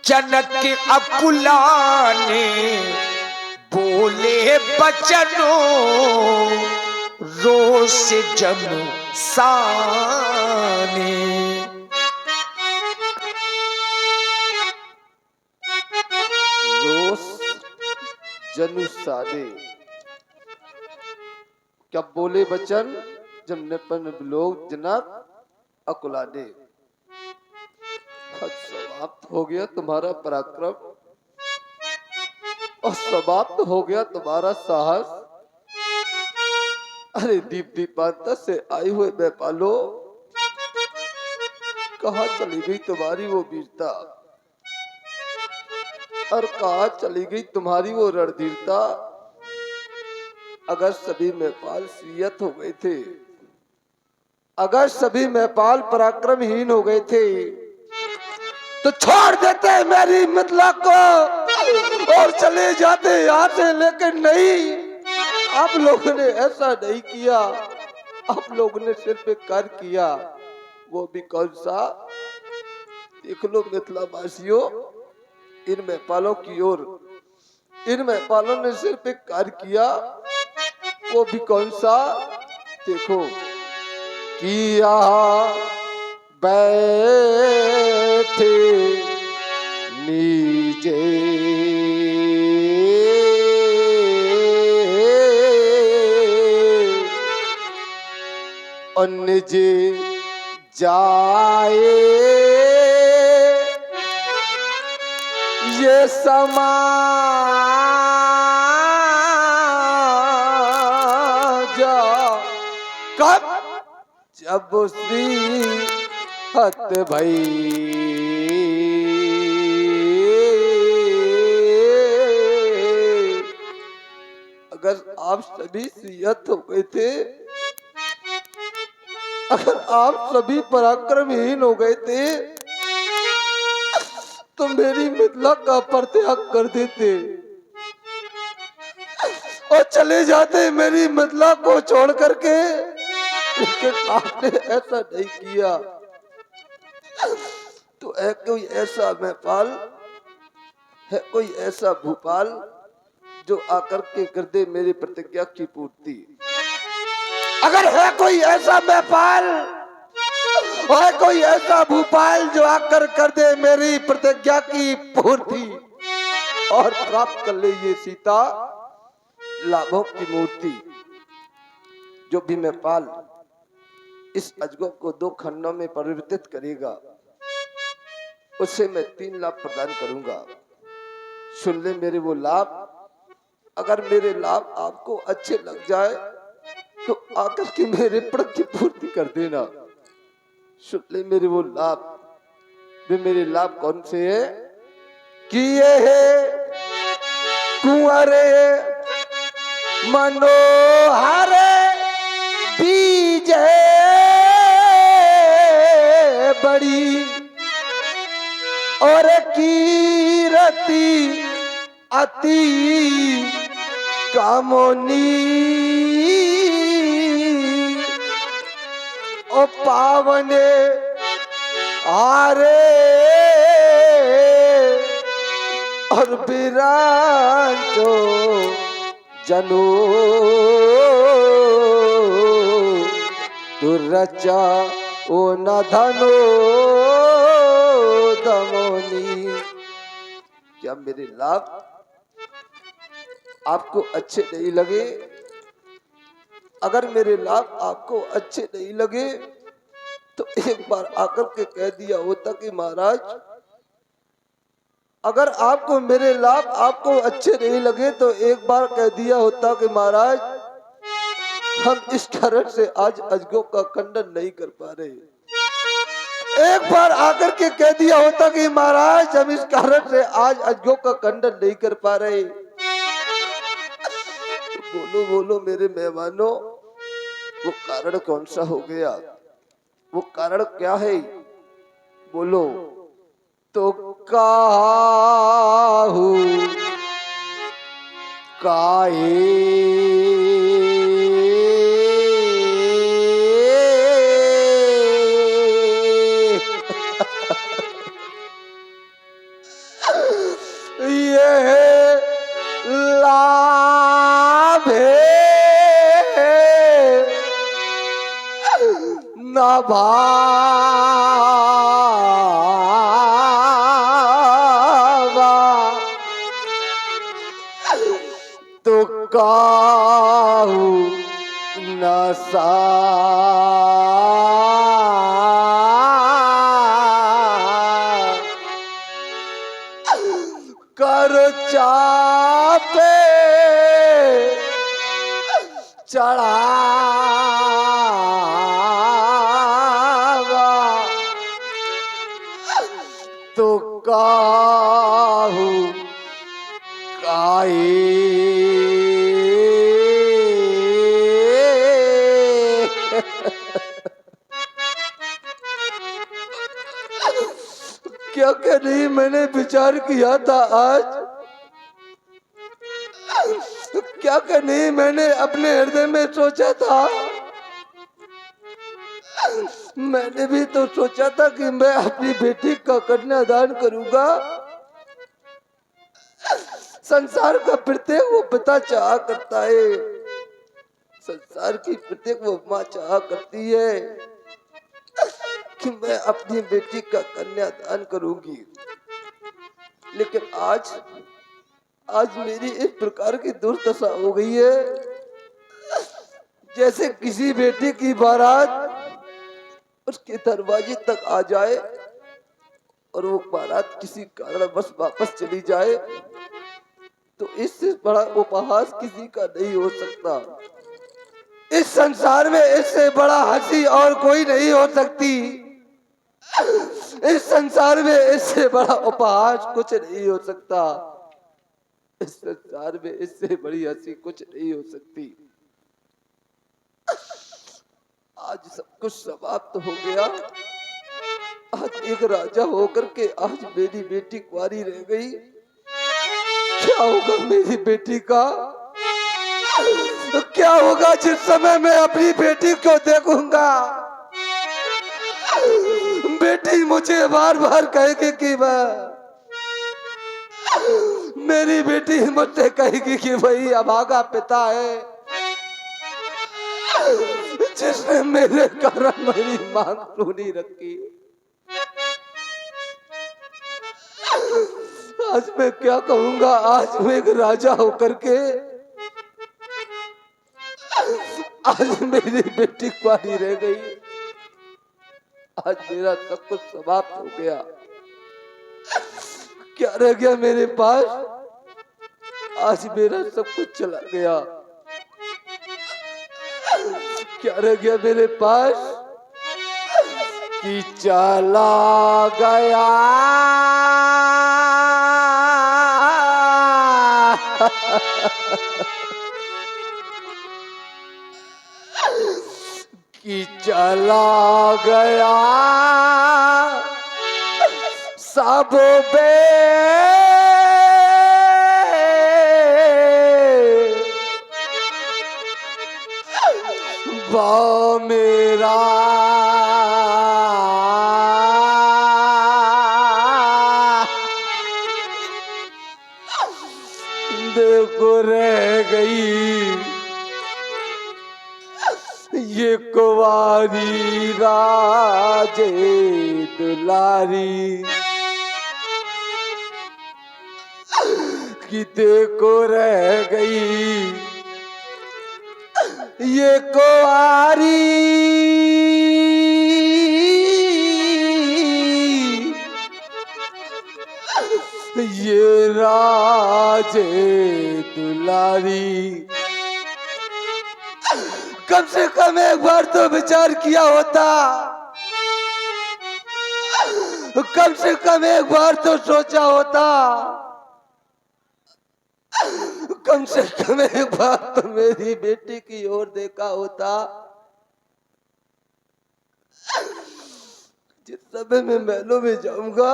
जनक अकुलाने बोले बचनों रोष जनु साने। रोष जनु साने, क्या बोले बचन जब नपन लोग जनक अकुलाने। समाप्त हो गया तुम्हारा पराक्रम और समाप्त हो गया तुम्हारा साहस। अरे दीप दीपांतर से आई हुए नेपालो, कहाँ चली गई तुम्हारी वो वीरता और कहाँ चली गई तुम्हारी वो रणधीरता। अगर सभी नेपाल सियत हो गए थे, अगर सभी नेपाल पराक्रमहीन हो गए थे तो छोड़ देते मेरी मिथिला को और चले जाते यहाँ से, लेकिन नहीं, आप लोगों ने ऐसा नहीं किया। आप लोगों ने सिर्फ एक कार्य किया, वो भी कौन सा? देख लो मिथिला वासियों, इन नेपालों की ओर, इन नेपालों ने सिर्फ एक कार्य किया, वो भी कौन सा? देखो कि यहाँ बैठे नीचे अन्य जे जाए ये समाज कब जब श्री हत भई। अगर आप सभी सियत हो गए थे, अगर आप सभी पराक्रमहीन हो गए थे तो मेरी मिथिला का परित्याग कर देते और चले जाते मेरी मिथिला को छोड़ करके, लेकिन आपने ऐसा नहीं किया। तो है कोई ऐसा नेपाल, है कोई ऐसा भूपाल जो आकर के कर दे मेरी प्रतिज्ञा की पूर्ति? अगर है कोई ऐसा नेपाल, है कोई ऐसा भूपाल जो आकर कर दे मेरी प्रतिज्ञा की पूर्ति और प्राप्त कर ले ये सीता लाभों की मूर्ति। जो भी नेपाल इस अजगर को 2 खंडों में परिवर्तित करेगा, उसे मैं 3 लाभ प्रदान करूंगा। सुन ले मेरे वो लाभ। अगर मेरे लाभ आपको अच्छे लग जाए तो आकर के मेरे प्रण की पूर्ति कर देना। सुन ले मेरे वो लाभ। वे मेरे लाभ कौन से है? कि ये है कुंवरे मनोहर बीज बड़ी और कीरति अति कामोनी ओ पावने आरे और बिरांचो जनो दुर्रचा ओ न धनो दमोनी। क्या मेरे लाभ आपको अच्छे नहीं लगे? अगर मेरे लाभ आपको अच्छे नहीं लगे तो एक बार आकर के कह दिया होता कि महाराज, अगर आपको मेरे लाभ आपको अच्छे नहीं लगे तो एक बार कह दिया होता कि महाराज, हम इस कारण से आज अजगों का खंडन नहीं कर पा रहे। एक बार आकर के कह दिया होता कि महाराज, हम इस कारण से आज अजगों का खंडन नहीं कर पा रहे। बोलो बोलो मेरे मेहमानों, वो कारण कौन सा हो गया? वो कारण क्या है? बोलो। तो काहू काहे भावा तो काहू नसा कर चापे चढ़ावा तो काहू क्या क्या नहीं मैंने विचार किया था आज, क्या क्या नहीं मैंने अपने हृदय में सोचा था। मैंने भी तो सोचा था कि मैं अपनी बेटी का कन्यादान करूंगा। संसार का प्रत्येक वो पिता चाह करता है, संसार की प्रत्येक वो माँ चाह करती है कि मैं अपनी बेटी का कन्यादान करूंगी। लेकिन आज मेरी इस प्रकार की दुर्दशा हो गई है, जैसे किसी बेटी की बारात उसके दरवाजे तक आ जाए और वो बारात किसी कारणवश वापस चली जाए, तो इससे बड़ा उपहास किसी का नहीं हो सकता। इस संसार में इससे बड़ा हंसी और कोई नहीं हो सकती। इस संसार में इससे बड़ा उपहास कुछ नहीं हो सकता। इस संसार में इससे बड़ी हंसी कुछ नहीं हो सकती। आज सब कुछ समाप्त हो गया। आज एक राजा होकर के आज मेरी बेटी कुंवारी रह गई। क्या होगा मेरी बेटी का? क्या होगा जिस समय मैं अपनी बेटी को देखूंगा? बेटी मुझे बार बार कहेगी कि मेरी बेटी मुझसे कहेगी कि वही अभागा पिता है जिसने मेरे कारण मेरी मांग सुनी रखी। आज मैं क्या कहूंगा? आज मैं एक राजा होकर के आज मेरी बेटी कुंवारी रह गई। आज मेरा सब कुछ समाप्त हो गया। क्या रह गया मेरे पास? आज मेरा सब कुछ चला गया। क्या रह गया मेरे पास कि चला गया कि चला गया सब बे वो मेरा देखो रह गई ये कुंवारी राजे दुलारी कि देखो रह गई ये कुंवारी ये राजे दुलारी। कम से कम एक बार तो विचार किया होता, कम से कम एक बार तो सोचा होता, कम से कम एक बार तो मेरी बेटी की ओर देखा होता। जिस समय मैं महलों में जाऊंगा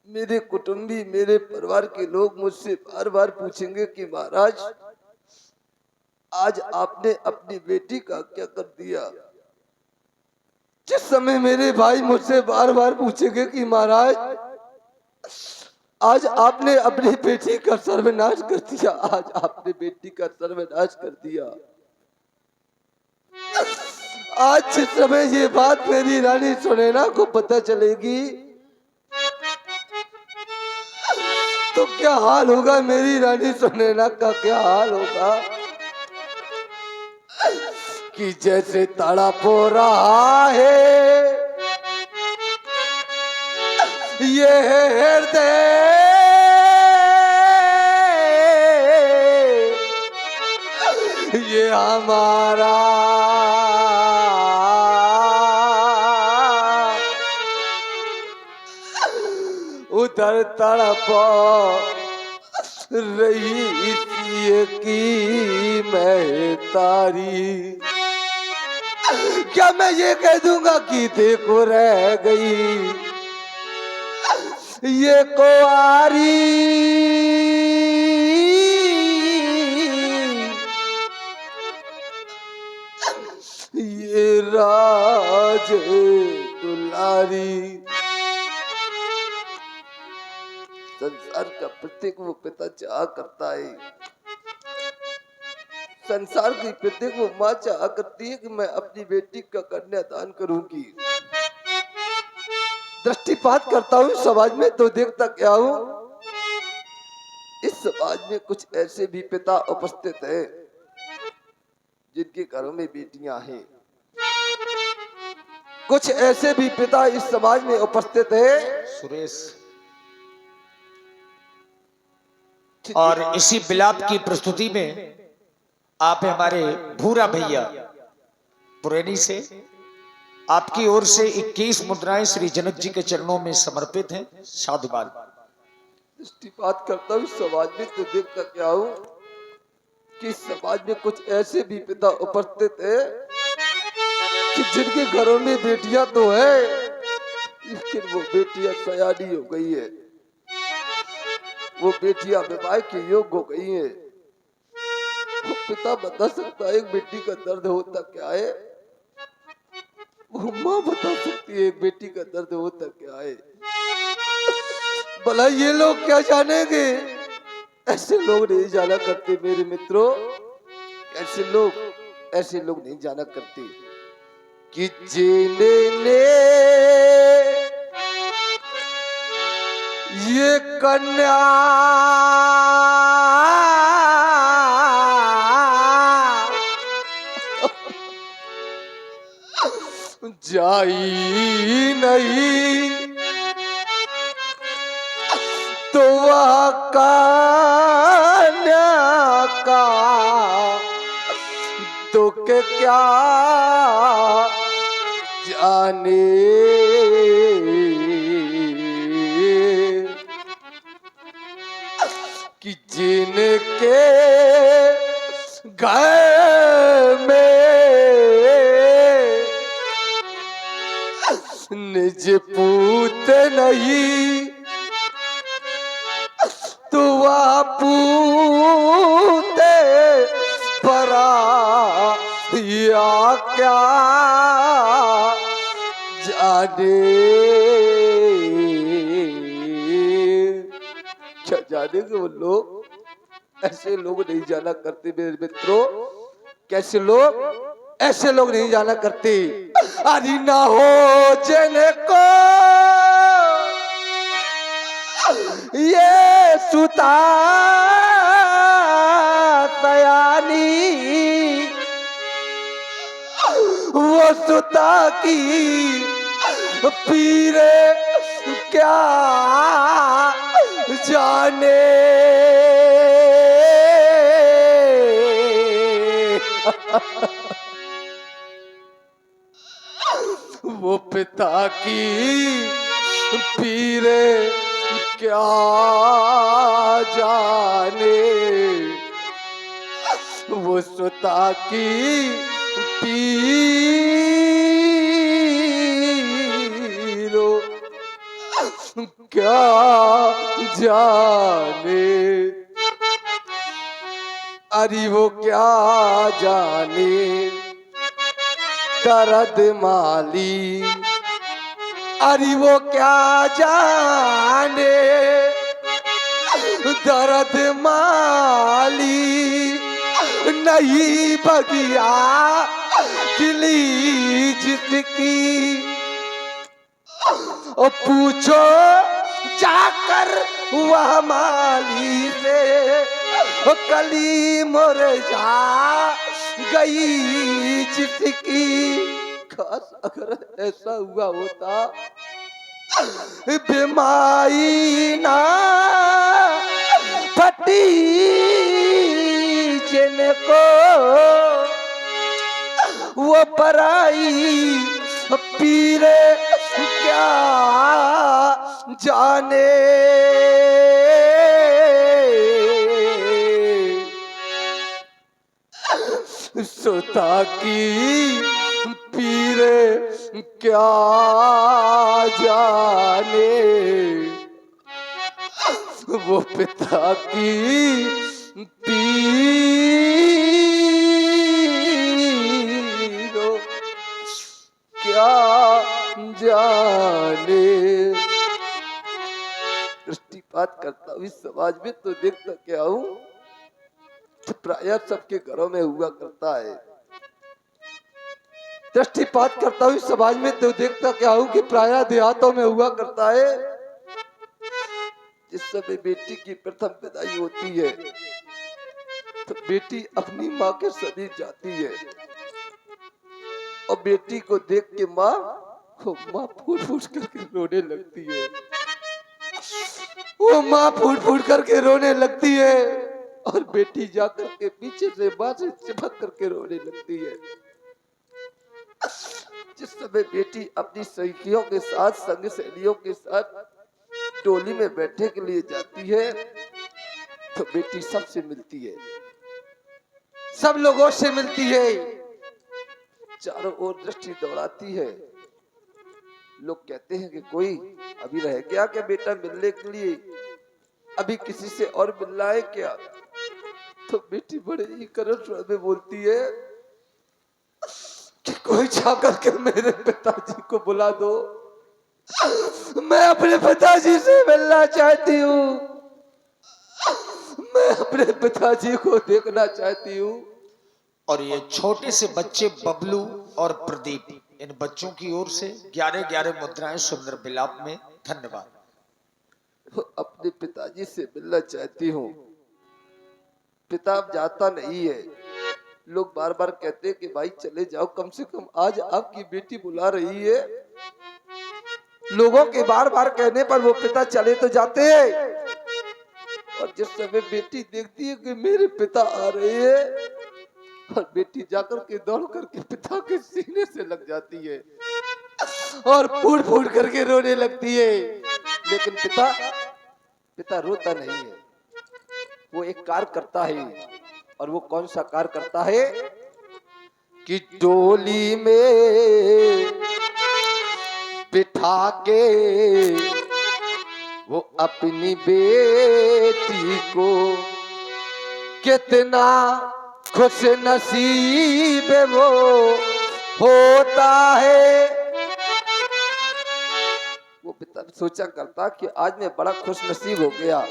मेरे कुटुंबी मेरे परिवार के लोग मुझसे बार बार पूछेंगे कि महाराज आज आपने अपनी बेटी का क्या कर दिया। जिस समय मेरे भाई मुझसे बार बार पूछेंगे कि महाराज आज आपने अपनी बेटी का सर्वनाश कर दिया, आज आपने बेटी का सर्वनाश कर दिया। आज जिस समय ये बात मेरी रानी सुनैना को पता चलेगी तो क्या हाल होगा, मेरी रानी सुनैना का क्या हाल होगा कि जैसे तड़प रहा है ये हृदय, ये हमारा उधर तड़प रही इसलिए की मैं तारी। क्या मैं ये कह दूंगा कि देखो रह गई ये कुंवारी, ये राज दुलारी। संसार का प्रत्येक वो पिता चाह करता है, संसार की प्रत्येक वो माँ चाह करती है कि मैं अपनी बेटी का कन्यादान करूंगी। दृष्टिपात करता हूँ समाज में तो देखता क्या हूँ, इस समाज में कुछ ऐसे भी पिता उपस्थित हैं जिनके घरों में बेटियां हैं। कुछ ऐसे भी पिता इस समाज में उपस्थित हैं सुरेश, और इसी बिलाप की प्रस्तुति में आप हमारे भूरा भैया पुरैनी से आपकी ओर से 21 मुद्राएं श्री जनक जी के चरणों में समर्पित हैं। साधुवाद। दृष्टिपात करता हूँ समाज में तो देखता क्या हूँ कि समाज में कुछ ऐसे भी पिता उपस्थित है कि जिनके घरों में बेटियां तो है लेकिन वो बेटियां सयानी हो गई है, वो बेटियां विवाह के योग्य हो गई है। वो पिता बता सकता है एक बेटी का दर्द होता क्या है, वो माँ बता सकती है एक बेटी का दर्द होता क्या है। भला ये लोग क्या जानेंगे, ऐसे लोग नहीं जाना करते मेरे मित्रों, ऐसे लोग नहीं जाना करते कि जिन्होंने ये कन्या जाई नहीं तो वह कन्या का तो के क्या जाने, कि जिनके घर में निज पूत नहीं तो वह पूते परा या क्या जाने, क्या जानेंगे वो लोग। ऐसे लोग नहीं जाना करते मेरे मित्रों, कैसे लोग, ऐसे लोग नहीं जाना करते। अरे ना हो जिनको ये सुता सयानी, वो सुता की पीरे क्या जाने। वो पिता की पीरे क्या जाने, वो सुता की पीरो क्या जाने। अरे वो क्या जाने दर्द माली, अरे वो क्या जाने दर्द माली। नहीं बगिया खिली जिसकी, और पूछो जाकर वह माली से, ओ कली मुरझा गई जिसकी। खास अगर ऐसा हुआ होता, बीमारी ना फटी जिनको, वो पराई पीरे क्या जाने। सोता की पीरे क्या जाने, वो पिता की पीरो क्या जाने। दृष्टिपात करता हुई समाज में तो देखता क्या हूँ, तो प्रायः सबके घरों में हुआ करता है। दृष्टिपात करता हुई समाज में तो देखता क्या हूँ कि प्रायः देहातों में हुआ करता है। जिस समय बेटी की प्रथम विदाई होती है, तो बेटी अपनी माँ के समीप जाती है, और बेटी को देख के माँ फूट फूट करके रोने लगती है। वो माँ फूट फूट करके रोने लगती है, और बेटी जाकर के पीछे से माँ से चिपक करके रोने लगती है। जिस समय बेटी अपनी सखियों के साथ, संग सहेलियों के साथ टोली में बैठने के लिए जाती है, तो बेटी सबसे मिलती है, सब लोगों से मिलती है, चारों ओर दृष्टि दौड़ाती है। लोग कहते हैं कि कोई अभी रह गया क्या बेटा मिलने के लिए, अभी किसी से और मिलना है क्या? तो बेटी बड़े ही करुण स्वर में बोलती है कि कोई जाकर के मेरे पिताजी को बुला दो, मैं अपने पिताजी से मिलना चाहती हूँ, मैं अपने पिताजी को देखना चाहती हूँ। और ये छोटे से बच्चे बबलू और प्रदीप, इन बच्चों की ओर से 11-11 मुद्राएं सुंदर विलाप में। धन्यवाद। अपने पिताजी से मिलना चाहती हूँ, पिता अब जाता नहीं है। लोग बार बार कहते हैं कि भाई चले जाओ, कम से कम आज आपकी बेटी बुला रही है। लोगों के बार बार कहने पर वो पिता चले तो जाते हैं, और जिस समय बेटी देखती है कि मेरे पिता आ रहे हैं, और बेटी जाकर के दौड़ करके पिता के सीने से लग जाती है और फूट फूट करके रोने लगती है। लेकिन पिता रोता नहीं है, वो एक कार्य करता है। और वो कौन सा कार्य करता है कि डोली में बिठा के वो अपनी बेटी को, कितना खुश नसीब वो होता है। वो पिता सोचा करता कि आज मैं बड़ा खुश नसीब हो गया,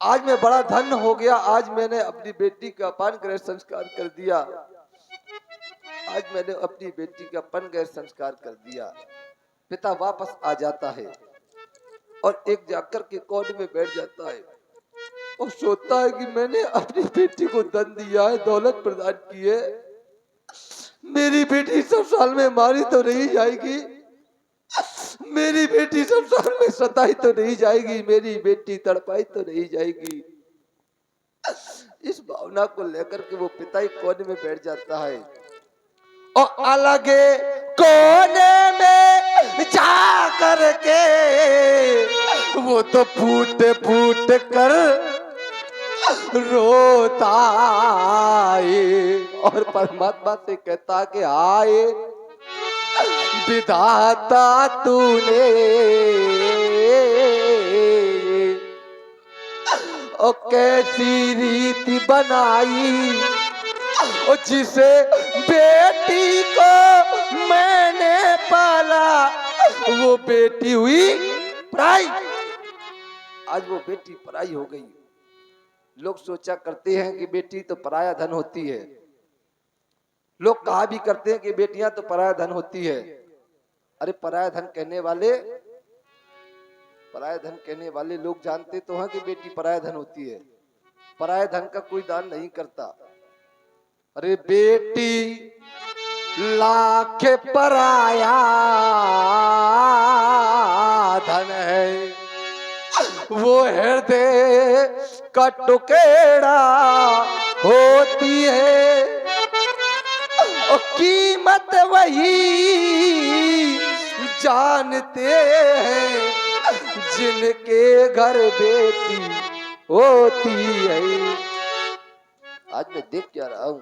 आज मैं बड़ा धन हो गया, आज मैंने अपनी बेटी का अपान ग्रह संस्कार कर दिया, आज मैंने अपनी बेटी का अपन ग्रह संस्कार कर दिया। पिता वापस आ जाता है और एक जाकर के कोने में बैठ जाता है और सोचता है कि मैंने अपनी बेटी को धन दिया है, दौलत प्रदान की है, मेरी बेटी ससुराल में मारी तो नहीं जाएगी, मेरी बेटी ससुराल में सताई तो नहीं जाएगी, मेरी बेटी तड़पाई तो नहीं जाएगी। इस भावना को लेकर के वो पिता ही कोने में बैठ जाता है और अलग कोने में जा करके वो तो फूट फूट कर रोता है और परमात्मा से कहता कि हाय विधाता तूने और कैसी रीति बनाई, और जिसे बेटी को मैंने पाला वो बेटी हुई पराई। आज वो बेटी पराई हो गई। लोग सोचा करते हैं कि बेटी तो पराया धन होती है, लोग कहा भी करते हैं कि बेटियां तो पराया धन होती है। अरे पराया धन कहने वाले लोग जानते तो हैं कि बेटी पराया धन होती है। पराया धन का कोई दान नहीं करता। अरे बेटी लाख पराया धन है, वो हृदय का टुकड़ा होती है, और कीमत वही जानते हैं जिनके घर बेटी होती है। आज मैं देख क्या रहा हूं,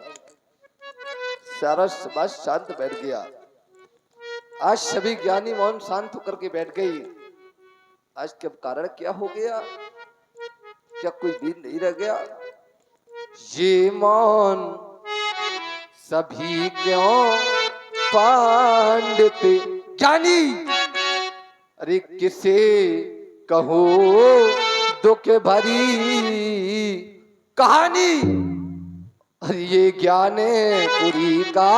सारा समाज शांत बैठ गया। आज सभी ज्ञानी मौन शांत होकर के बैठ गई। आज क्या कारण क्या हो गया? क्या कोई बीत नहीं रह गया? ये मौन सभी क्यों पांडित ज्ञानी? अरे किसे कहो दुख भरी कहानी? अरे ये ज्ञानपुरी का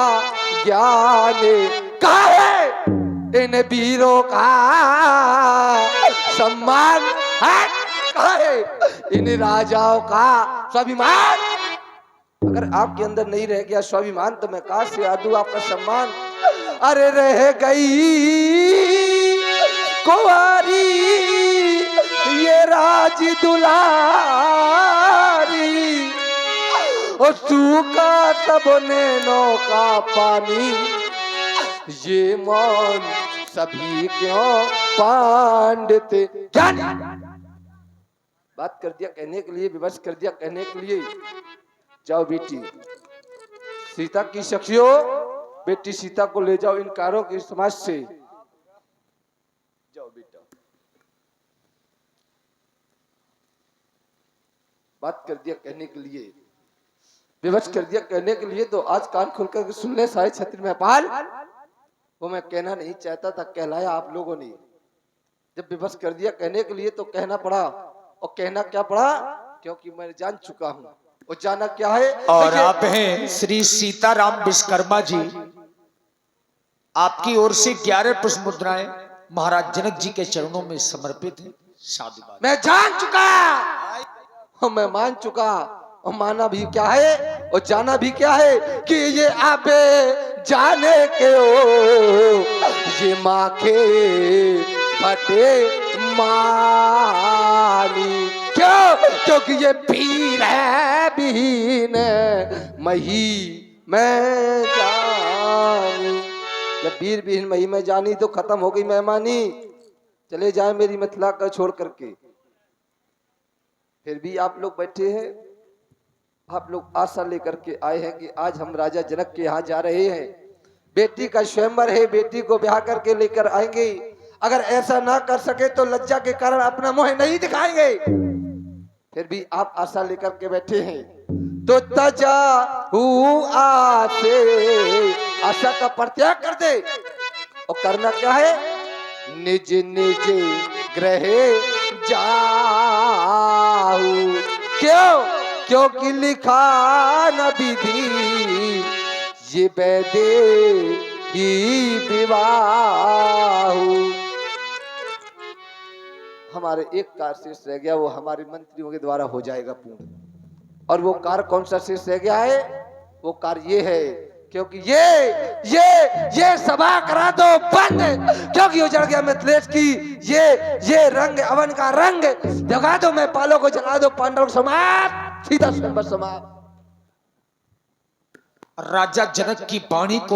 ज्ञान कहाँ है? इन वीरों का सम्मान है कहाँ है? इन राजाओं का स्वाभिमान? अगर आपके अंदर नहीं रह गया स्वाभिमान तो मैं कहां से आदू आपका सम्मान? अरे रह गई कुंवारी ये राज दुलारी, और सूखा सब नैनों का पानी, ये मौन सभी क्यों पांडित ज्ञानी? बात कर दिया कहने के लिए, विवश कर दिया कहने के लिए। जाओ बेटी सीता की सखियों, बेटी सीता को ले जाओ इन कारों के समाज से। जाओ बेटा। बात कर दिया कहने के लिए, विवश कर दिया कहने के लिए, तो आज कान खोलकर सुन ले सारे छत्र में पाल। वो मैं कहना नहीं चाहता था, कहलाया आप लोगों ने। जब विवश कर दिया कहने के लिए तो कहना पड़ा, और कहना क्या पड़ा? क्योंकि मैं जान चुका हूं। और जाना क्या है? और आप हैं श्री सीताराम विश्वकर्मा जी। आपकी ओर से 11 पुष्प मुद्राएं महाराज जनक जी के चरणों में समर्पित है। साधुवाद। मैं जान चुका और मैं मान चुका, और माना भी क्या है और जाना भी क्या है कि ये आबे जाने के ओ ये माँ के फटे मानी। क्यों? क्योंकि ये पीर है बीन मही मैं जानी। जब वीर बिहीन मही में जानी तो खत्म हो गई मेहमानी। चले जाए मेरी मिथिला का छोड़ करके। फिर भी आप लोग बैठे हैं, आप लोग आशा लेकर के आए हैं कि आज हम राजा जनक के यहाँ जा रहे हैं, बेटी का स्वयंवर है, बेटी को ब्याह करके लेकर आएंगे। अगर ऐसा ना कर सके तो लज्जा के कारण अपना मुंह नहीं दिखाएंगे। फिर भी आप आशा लेकर के बैठे हैं, तो तजा आसे आशा का परित्याग कर दे। और करना क्या है? निज निज ग्रह जाऊ। क्यों? क्योंकि लिखा न विधि ये वैदे ही विवाह। हमारे एक कार्य शेष रह गया, वो हमारे मंत्रियों के द्वारा हो जाएगा पूर्ण। और वो कार्य कौन सा शेष रह गया है? वो कार्य ये है, क्योंकि ये सभा करा दो बंद, क्योंकि उजड़ गया मिथिलेश की ये रंग अवन का रंग जगा दो, मैं पालों को जला दो, पांडव समाप्त, सीता स्वयंवर समाप्त। राजा जनक की वाणी को